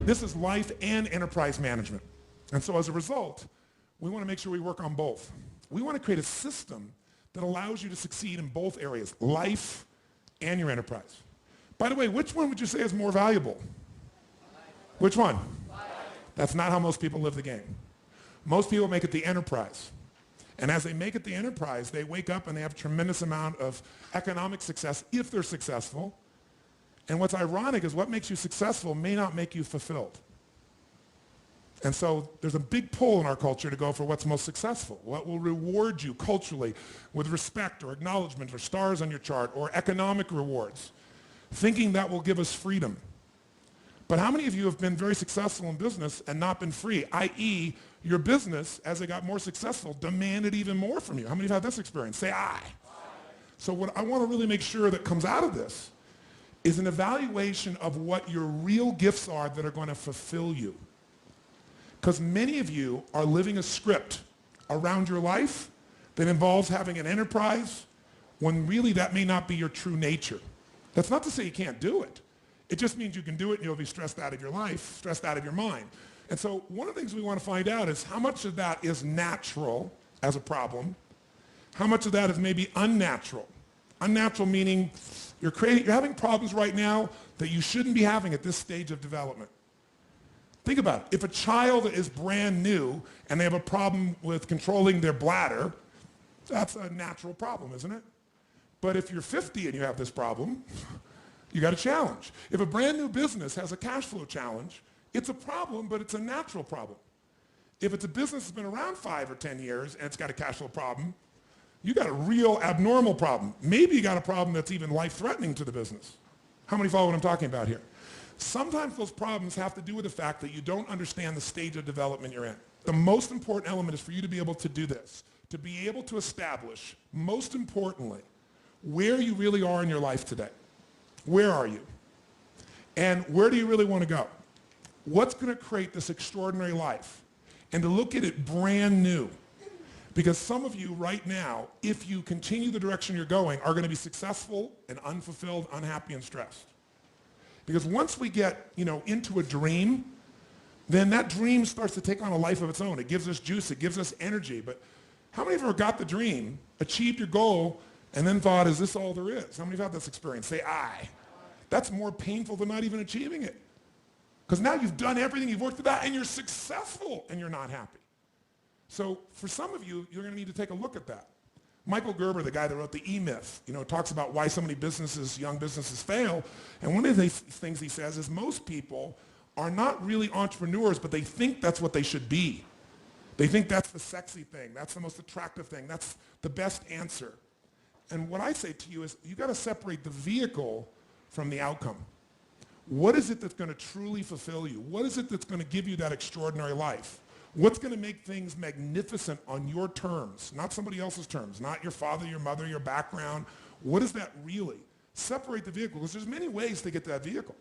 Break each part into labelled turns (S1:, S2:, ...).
S1: This is life and enterprise management. And so as a result, we want to make sure we work on both. We want to create a system that allows you to succeed in both areas, life and your enterprise. By the way, which one would you say is more valuable? Which one? That's not how most people live the game. Most people make it the enterprise. And as they make it the enterprise, they wake up and they have a tremendous amount of economic success if they're successful. And what's ironic is what makes you successful may not make you fulfilled. And so there's a big pull in our culture to go for what's most successful, what will reward you culturally with respect or acknowledgement or stars on your chart or economic rewards, thinking that will give us freedom. But how many of you have been very successful in business and not been free, i.e., your business, as it got more successful, demanded even more from you? How many have had this experience? Say aye. So what I want to really make sure that comes out of this is an evaluation of what your real gifts are that are going to fulfill you. Because many of you are living a script around your life that involves having an enterprise when really that may not be your true nature. That's not to say you can't do it. It just means you can do it and you'll be stressed out of your life, stressed out of your mind. And so one of the things we want to find out is how much of that is natural as a problem, how much of that is maybe unnatural. Unnatural meaning you're having problems right now that you shouldn't be having at this stage of development. Think about it. If a child is brand new and they have a problem with controlling their bladder, that's a natural problem, isn't it? But if you're 50 and you have this problem, you got a challenge. If a brand new business has a cash flow challenge, it's a problem, but it's a natural problem. If it's a business that's been around 5 or 10 years and it's got a cash flow problem, you got a real abnormal problem. Maybe you got a problem that's even life-threatening to the business. How many follow what I'm talking about here? Sometimes those problems have to do with the fact that you don't understand the stage of development you're in. The most important element is for you to be able to do this, to be able to establish, most importantly, where you really are in your life today. Where are you? And where do you really want to go? What's going to create this extraordinary life? And to look at it brand new. Because some of you right now, if you continue the direction you're going, are going to be successful and unfulfilled, unhappy, and stressed. Because once we get, into a dream, then that dream starts to take on a life of its own. It gives us juice, it gives us energy. But how many of you ever got the dream, achieved your goal, and then thought, is this all there is? How many have had this experience? Say aye. That's more painful than not even achieving it. Because now you've done everything, you've worked it out, and you're successful, and you're not happy. So for some of you, you're going to need to take a look at that. Michael Gerber, the guy that wrote the E-Myth, talks about why so many businesses, young businesses fail. And one of the things he says is most people are not really entrepreneurs, but they think that's what they should be. They think that's the sexy thing. That's the most attractive thing. That's the best answer. And what I say to you is you got to separate the vehicle from the outcome. What is it that's going to truly fulfill you? What is it that's going to give you that extraordinary life? What's going to make things magnificent on your terms, not somebody else's terms, not your father, your mother, your background? What is that really? Separate the vehicle, because there's many ways to get to that vehicle.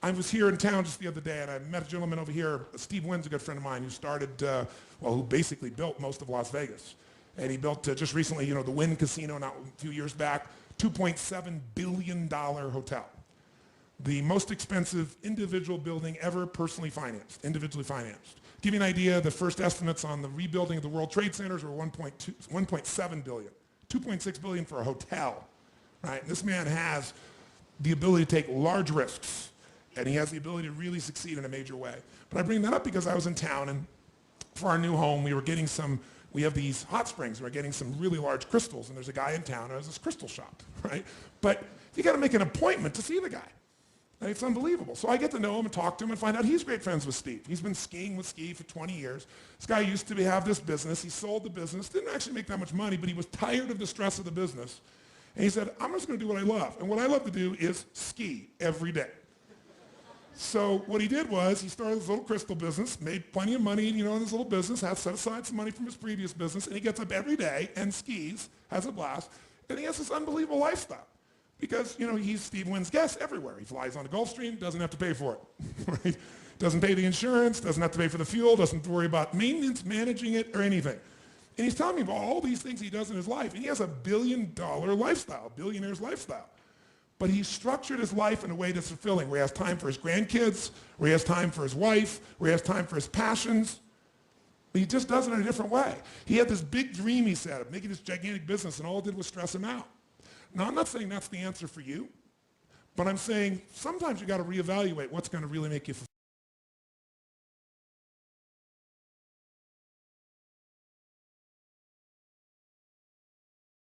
S1: I was here in town just the other day, and I met a gentleman over here, Steve Wynn's a good friend of mine, who started, who basically built most of Las Vegas. And he built just recently, the Wynn Casino, not a few years back, $2.7 billion hotel. The most expensive individual building ever individually financed. Give you an idea, the first estimates on the rebuilding of the World Trade Centers were 1.7 billion, 2.6 billion for a hotel, right? And this man has the ability to take large risks, and he has the ability to really succeed in a major way. But I bring that up because I was in town, and for our new home, we have these hot springs, and we're getting some really large crystals, and there's a guy in town who has this crystal shop, right? But you got to make an appointment to see the guy. And it's unbelievable. So I get to know him and talk to him and find out he's great friends with Steve. He's been skiing with Steve for 20 years. This guy used to have this business. He sold the business, didn't actually make that much money, but he was tired of the stress of the business. And he said, I'm just going to do what I love. And what I love to do is ski every day. So what he did was he started this little crystal business, made plenty of money, in this little business, has set aside some money from his previous business, and he gets up every day and skis, has a blast, and he has this unbelievable lifestyle. Because, he's Steve Wynn's guest everywhere. He flies on the Gulfstream, doesn't have to pay for it, right? Doesn't pay the insurance, doesn't have to pay for the fuel, doesn't worry about maintenance, managing it, or anything. And he's telling me about all these things he does in his life, and he has a $1 billion lifestyle, billionaire's lifestyle. But he structured his life in a way that's fulfilling, where he has time for his grandkids, where he has time for his wife, where he has time for his passions. But he just does it in a different way. He had this big dream, he said, of making this gigantic business, and all it did was stress him out. Now, I'm not saying that's the answer for you, but I'm saying sometimes you got to reevaluate what's going to really make you fulfilled.